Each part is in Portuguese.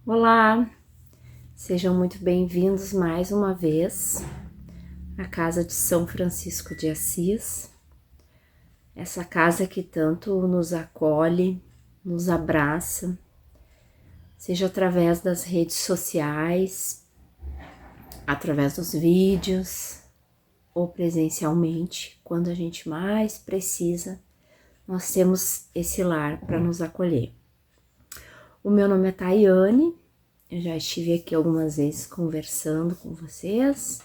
Olá, sejam muito bem-vindos mais uma vez à Casa de São Francisco de Assis, essa casa que tanto nos acolhe, nos abraça, seja através das redes sociais, através dos vídeos ou presencialmente, quando a gente mais precisa, nós temos esse lar para nos acolher. O meu nome é Tayane, eu já estive aqui algumas vezes conversando com vocês.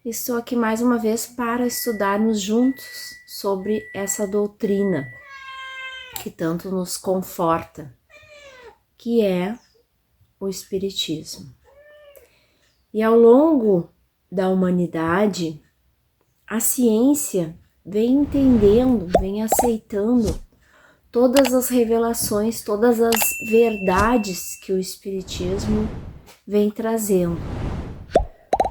Estou aqui mais uma vez para estudarmos juntos sobre essa doutrina que tanto nos conforta, que é o Espiritismo. E ao longo da humanidade, a ciência vem entendendo, vem aceitando todas as revelações, todas as verdades que o Espiritismo vem trazendo.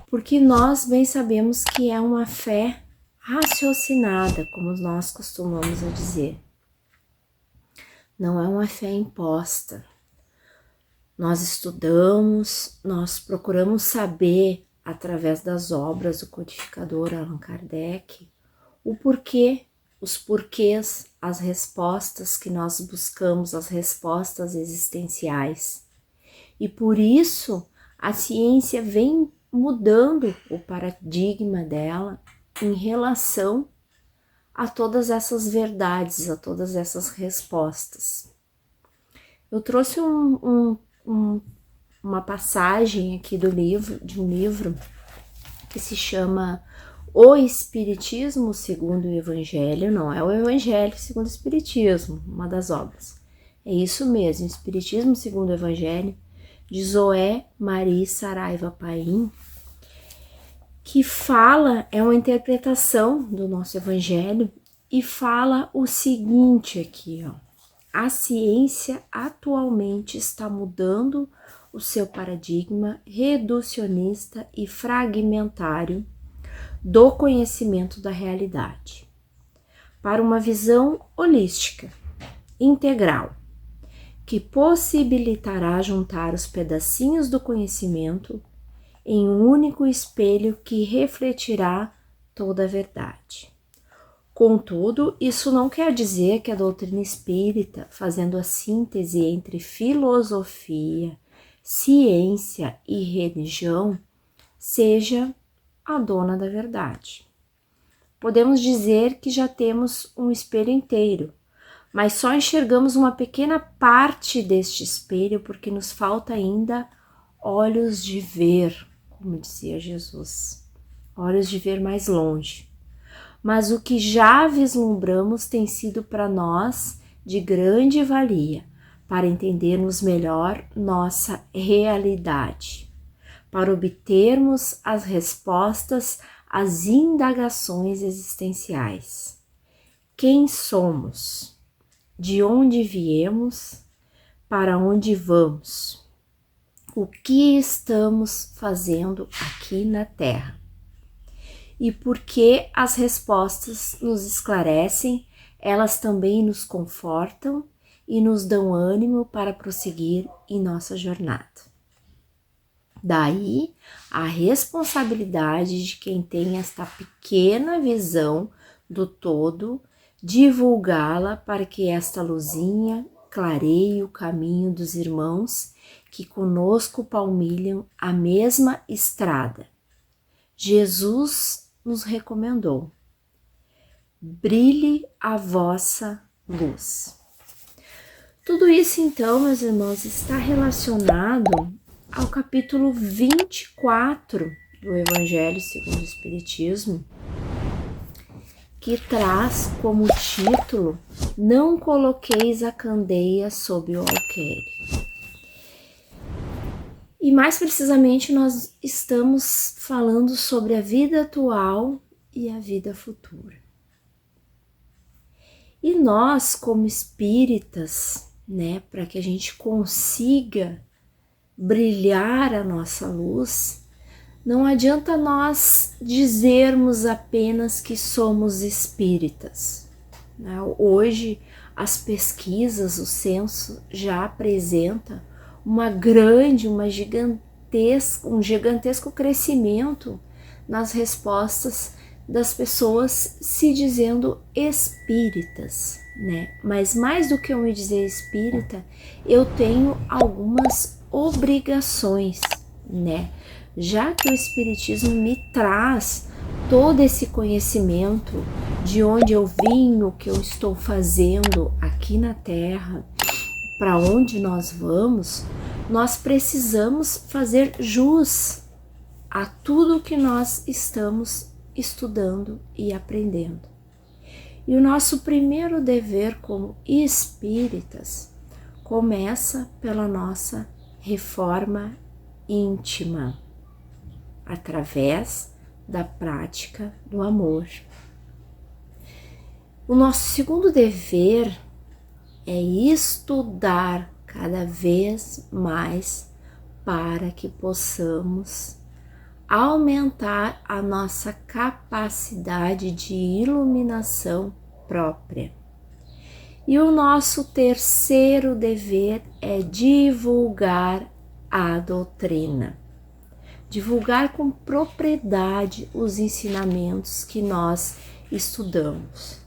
Porque nós bem sabemos que é uma fé raciocinada, como nós costumamos dizer. Não é uma fé imposta. Nós estudamos, nós procuramos saber, através das obras do codificador Allan Kardec, o porquê, os porquês, as respostas que nós buscamos, as respostas existenciais. E por isso a ciência vem mudando o paradigma dela em relação a todas essas verdades, a todas essas respostas. Eu trouxe uma passagem aqui de um livro que se chama O Espiritismo segundo o Evangelho, não é o Evangelho segundo o Espiritismo, uma das obras. É isso mesmo, Espiritismo segundo o Evangelho, de Zoé Marie Saraiva Paim, que fala, é uma interpretação do nosso Evangelho e fala o seguinte aqui, ó. A ciência atualmente está mudando o seu paradigma reducionista e fragmentário do conhecimento da realidade para uma visão holística, integral, que possibilitará juntar os pedacinhos do conhecimento em um único espelho que refletirá toda a verdade. Contudo, isso não quer dizer que a doutrina espírita, fazendo a síntese entre filosofia, ciência e religião, seja a dona da verdade. Podemos dizer que já temos um espelho inteiro, mas só enxergamos uma pequena parte deste espelho porque nos falta ainda olhos de ver, como dizia Jesus, olhos de ver mais longe. Mas o que já vislumbramos tem sido para nós de grande valia, para entendermos melhor nossa realidade, para obtermos as respostas às indagações existenciais. Quem somos? De onde viemos? Para onde vamos? O que estamos fazendo aqui na Terra? E porque as respostas nos esclarecem, elas também nos confortam e nos dão ânimo para prosseguir em nossa jornada. Daí a responsabilidade de quem tem esta pequena visão do todo, divulgá-la para que esta luzinha clareie o caminho dos irmãos que conosco palmilham a mesma estrada. Jesus nos recomendou: brilhe a vossa luz. Tudo isso, então, meus irmãos, está relacionado ao capítulo 24 do Evangelho segundo o Espiritismo, que traz como título: Não coloqueis a candeia sob o alqueire. E mais precisamente nós estamos falando sobre a vida atual e a vida futura. E nós, como espíritas, para que a gente consiga brilhar a nossa luz, não adianta nós dizermos apenas que somos espíritas. Hoje as pesquisas, o censo já apresenta um gigantesco crescimento nas respostas das pessoas se dizendo espíritas, né? Mas mais do que eu me dizer espírita, eu tenho algumas obrigações, né? Já que o espiritismo me traz todo esse conhecimento de onde eu vim, o que eu estou fazendo aqui na Terra, para onde nós vamos, nós precisamos fazer jus a tudo que nós estamos estudando e aprendendo. E o nosso primeiro dever como espíritas começa pela nossa reforma íntima, através da prática do amor. O nosso segundo dever é estudar cada vez mais para que possamos aumentar a nossa capacidade de iluminação própria. E o nosso terceiro dever é divulgar a doutrina. Divulgar com propriedade os ensinamentos que nós estudamos.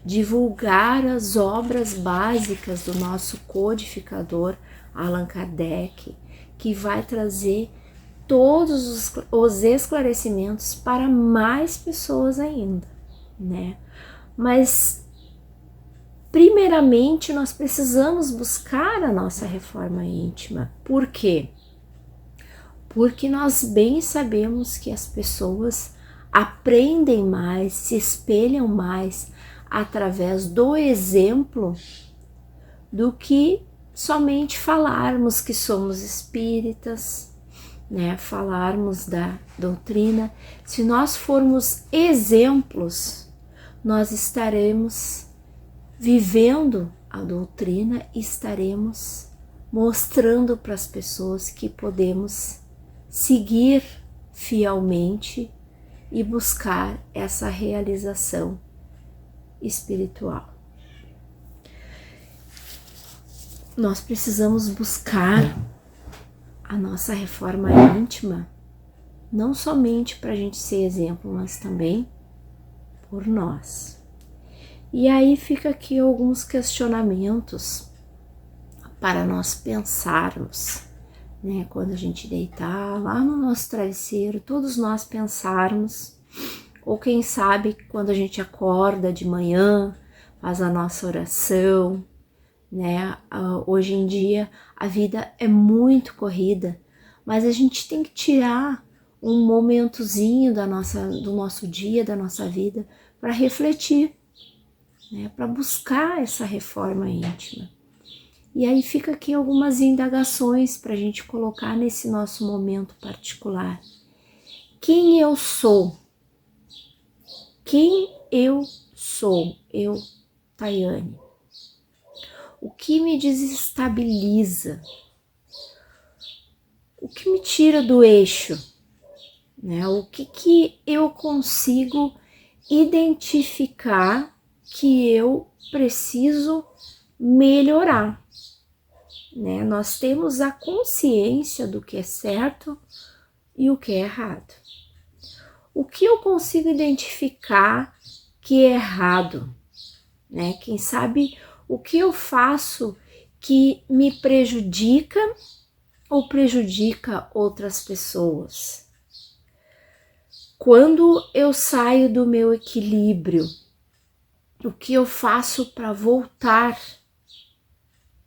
Divulgar as obras básicas do nosso codificador Allan Kardec, que vai trazer todos os esclarecimentos para mais pessoas ainda, né? Mas, primeiramente, nós precisamos buscar a nossa reforma íntima. Por quê? Porque nós bem sabemos que as pessoas aprendem mais, se espelham mais através do exemplo do que somente falarmos que somos espíritas, né? Falarmos da doutrina. Se nós formos exemplos, nós estaremos vivendo a doutrina e estaremos mostrando para as pessoas que podemos seguir fielmente e buscar essa realização espiritual. Nós precisamos buscar a nossa reforma íntima, não somente para a gente ser exemplo, mas também por nós. E aí fica aqui alguns questionamentos para nós pensarmos, né? Quando a gente deitar lá no nosso travesseiro, todos nós pensarmos, ou quem sabe quando a gente acorda de manhã, faz a nossa oração, né? Hoje em dia a vida é muito corrida, mas a gente tem que tirar um momentozinho do nosso dia, da nossa vida, para refletir, né? Para buscar essa reforma íntima. E aí fica aqui algumas indagações para a gente colocar nesse nosso momento particular. Quem eu sou? Quem eu sou? Eu, Tayane. O que me desestabiliza? O que me tira do eixo? Né? O que eu consigo identificar que eu preciso melhorar? Né? Nós temos a consciência do que é certo e o que é errado. O que eu consigo identificar que é errado? Né? Quem sabe o que eu faço que me prejudica ou prejudica outras pessoas? Quando eu saio do meu equilíbrio, o que eu faço para voltar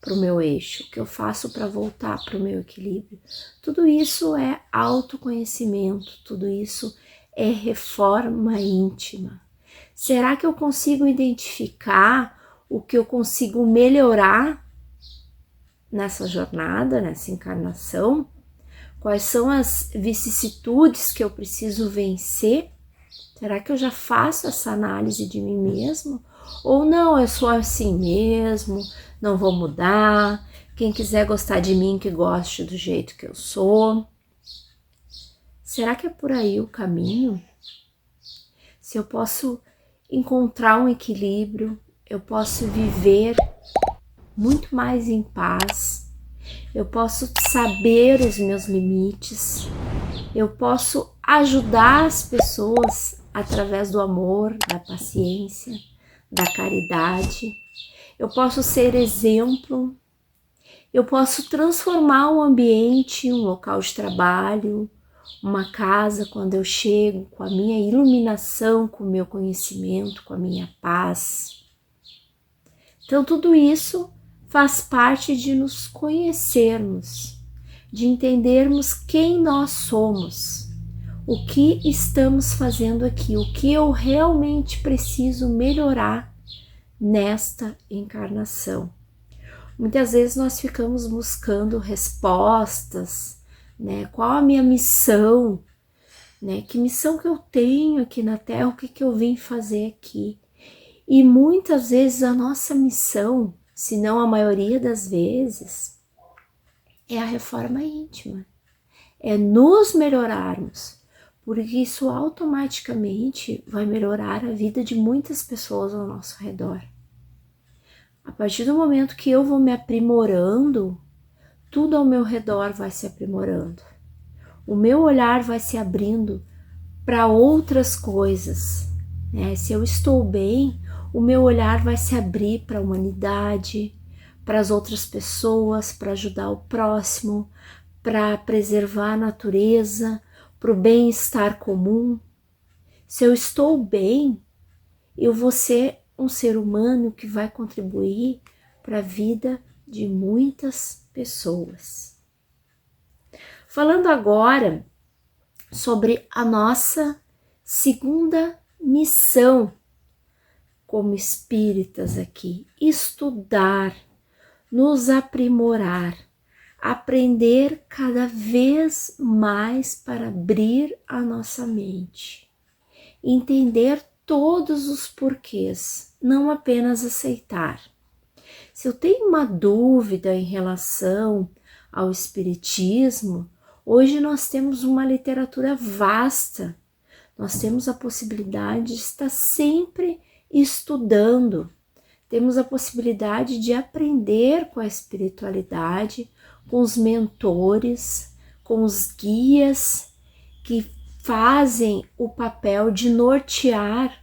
para o meu eixo? O que eu faço para voltar para o meu equilíbrio? Tudo isso é autoconhecimento, tudo isso é reforma íntima. Será que eu consigo identificar o que eu consigo melhorar nessa jornada, nessa encarnação? Quais são as vicissitudes que eu preciso vencer? Será que eu já faço essa análise de mim mesmo? Ou não, eu sou assim mesmo, não vou mudar, quem quiser gostar de mim que goste do jeito que eu sou. Será que é por aí o caminho? Se eu posso encontrar um equilíbrio, eu posso viver muito mais em paz, eu posso saber os meus limites, eu posso ajudar as pessoas através do amor, da paciência, da caridade, eu posso ser exemplo, eu posso transformar um ambiente, um local de trabalho, uma casa, quando eu chego com a minha iluminação, com o meu conhecimento, com a minha paz. Então tudo isso faz parte de nos conhecermos, de entendermos quem nós somos, o que estamos fazendo aqui, o que eu realmente preciso melhorar nesta encarnação. Muitas vezes nós ficamos buscando respostas, né? Qual a minha missão, né? Que missão que eu tenho aqui na Terra, o que eu vim fazer aqui? E muitas vezes a nossa missão, se não a maioria das vezes, é a reforma íntima, é nos melhorarmos, porque isso automaticamente vai melhorar a vida de muitas pessoas ao nosso redor. A partir do momento que eu vou me aprimorando, tudo ao meu redor vai se aprimorando. O meu olhar vai se abrindo para outras coisas, né? Se eu estou bem, o meu olhar vai se abrir para a humanidade, para as outras pessoas, para ajudar o próximo, para preservar a natureza, para o bem-estar comum. Se eu estou bem, eu vou ser um ser humano que vai contribuir para a vida de muitas pessoas. Falando agora sobre a nossa segunda missão como espíritas aqui: estudar, nos aprimorar, aprender cada vez mais para abrir a nossa mente, entender todos os porquês, não apenas aceitar. Se eu tenho uma dúvida em relação ao espiritismo, hoje nós temos uma literatura vasta, nós temos a possibilidade de estar sempre estudando, temos a possibilidade de aprender com a espiritualidade, com os mentores, com os guias que fazem o papel de nortear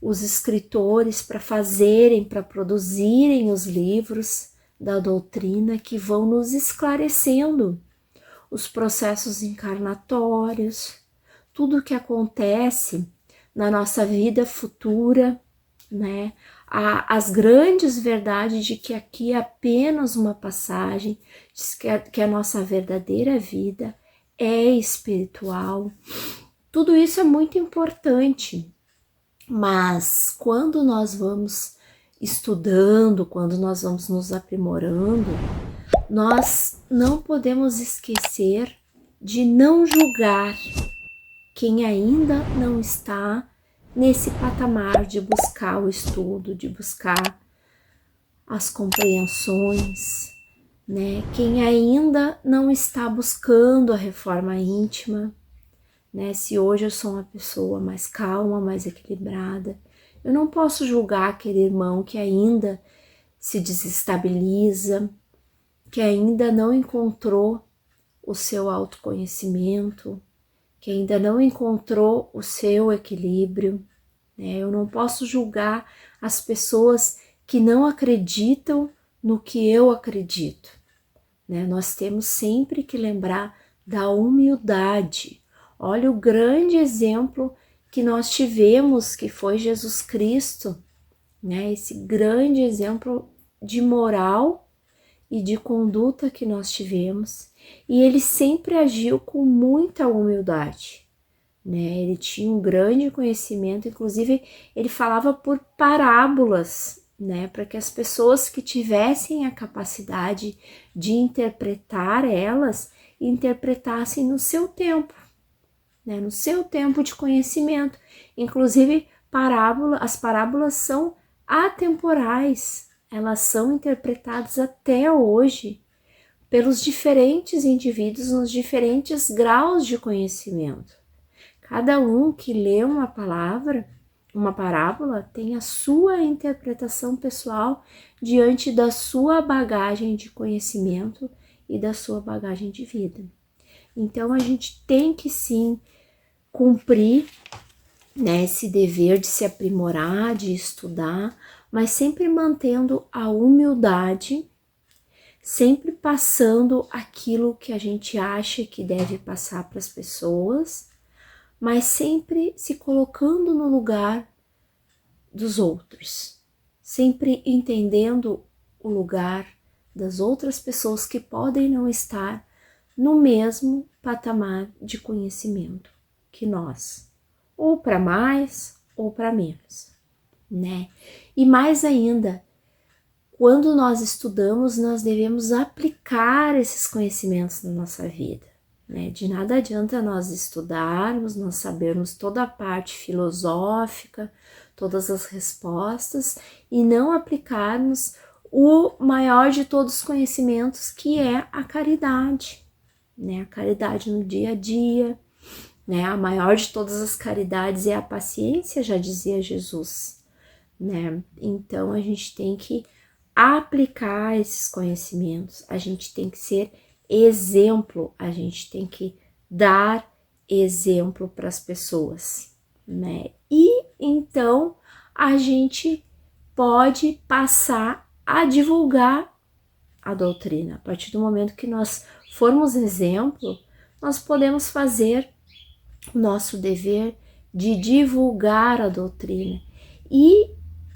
os escritores para fazerem, para produzirem os livros da doutrina que vão nos esclarecendo os processos encarnatórios, tudo o que acontece na nossa vida futura, né? As grandes verdades de que aqui é apenas uma passagem, que a nossa verdadeira vida é espiritual. Tudo isso é muito importante, mas quando nós vamos estudando, quando nós vamos nos aprimorando, nós não podemos esquecer de não julgar quem ainda não está nesse patamar de buscar o estudo, de buscar as compreensões, né? Quem ainda não está buscando a reforma íntima, né? Se hoje eu sou uma pessoa mais calma, mais equilibrada, eu não posso julgar aquele irmão que ainda se desestabiliza, que ainda não encontrou o seu autoconhecimento, que ainda não encontrou o seu equilíbrio, né? Eu não posso julgar as pessoas que não acreditam no que eu acredito, né? Nós temos sempre que lembrar da humildade. Olha o grande exemplo que nós tivemos, que foi Jesus Cristo, né? Esse grande exemplo de moral e de conduta que nós tivemos, e ele sempre agiu com muita humildade, né? Ele tinha um grande conhecimento, inclusive ele falava por parábolas, né? Para que as pessoas que tivessem a capacidade de interpretar elas, interpretassem no seu tempo, né? No seu tempo de conhecimento. Inclusive as parábolas são atemporais, elas são interpretadas até hoje pelos diferentes indivíduos nos diferentes graus de conhecimento. Cada um que lê uma parábola, tem a sua interpretação pessoal diante da sua bagagem de conhecimento e da sua bagagem de vida. Então a gente tem que sim cumprir, né, esse dever de se aprimorar, de estudar, mas sempre mantendo a humildade, sempre passando aquilo que a gente acha que deve passar para as pessoas, mas sempre se colocando no lugar dos outros, sempre entendendo o lugar das outras pessoas que podem não estar no mesmo patamar de conhecimento que nós, ou para mais ou para menos, né? E mais ainda, quando nós estudamos, nós devemos aplicar esses conhecimentos na nossa vida, né? De nada adianta nós estudarmos, nós sabermos toda a parte filosófica, todas as respostas e não aplicarmos o maior de todos os conhecimentos, que é a caridade, né? A caridade no dia a dia, né? A maior de todas as caridades é a paciência, já dizia Jesus, né? Então a gente tem que aplicar esses conhecimentos, a gente tem que ser exemplo, a gente tem que dar exemplo para as pessoas, né? E então a gente pode passar a divulgar a doutrina. A partir do momento que nós formos exemplo, nós podemos fazer o nosso dever de divulgar a doutrina e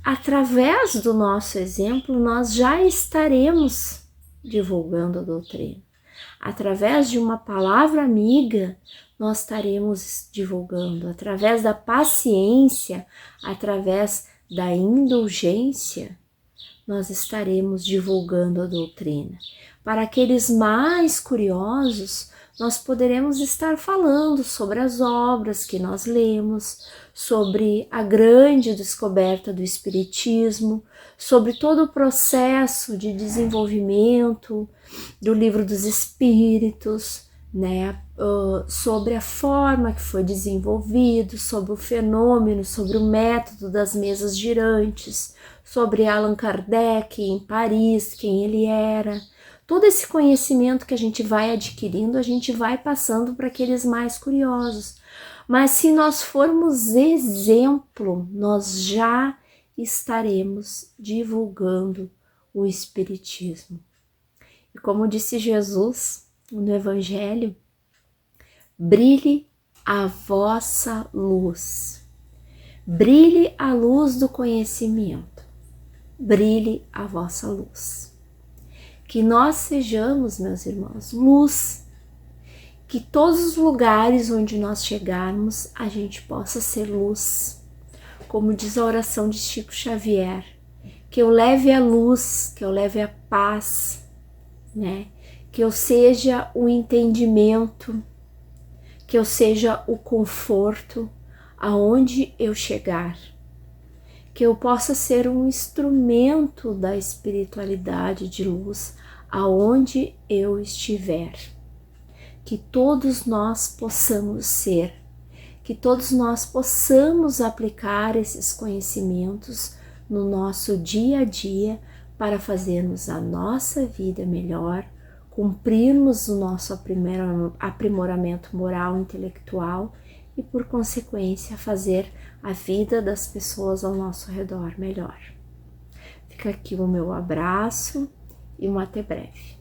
através do nosso exemplo nós já estaremos divulgando a doutrina. Através de uma palavra amiga nós estaremos divulgando, através da paciência, através da indulgência, nós estaremos divulgando a doutrina. Para aqueles mais curiosos, nós poderemos estar falando sobre as obras que nós lemos, sobre a grande descoberta do Espiritismo, sobre todo o processo de desenvolvimento do Livro dos Espíritos, né? Sobre a forma que foi desenvolvido, sobre o fenômeno, sobre o método das mesas girantes, sobre Allan Kardec em Paris, quem ele era. Todo esse conhecimento que a gente vai adquirindo, a gente vai passando para aqueles mais curiosos. Mas se nós formos exemplo, nós já estaremos divulgando o Espiritismo. E como disse Jesus no Evangelho, brilhe a vossa luz, brilhe a luz do conhecimento, brilhe a vossa luz. Que nós sejamos, meus irmãos, luz, que todos os lugares onde nós chegarmos, a gente possa ser luz. Como diz a oração de Chico Xavier, que eu leve a luz, que eu leve a paz, né? Que eu seja o entendimento, que eu seja o conforto aonde eu chegar. Que eu possa ser um instrumento da espiritualidade de luz aonde eu estiver. Que todos nós possamos ser, que todos nós possamos aplicar esses conhecimentos no nosso dia a dia para fazermos a nossa vida melhor, cumprirmos o nosso aprimoramento moral e intelectual e, por consequência, fazer a vida das pessoas ao nosso redor melhor. Fica aqui o meu abraço e um até breve.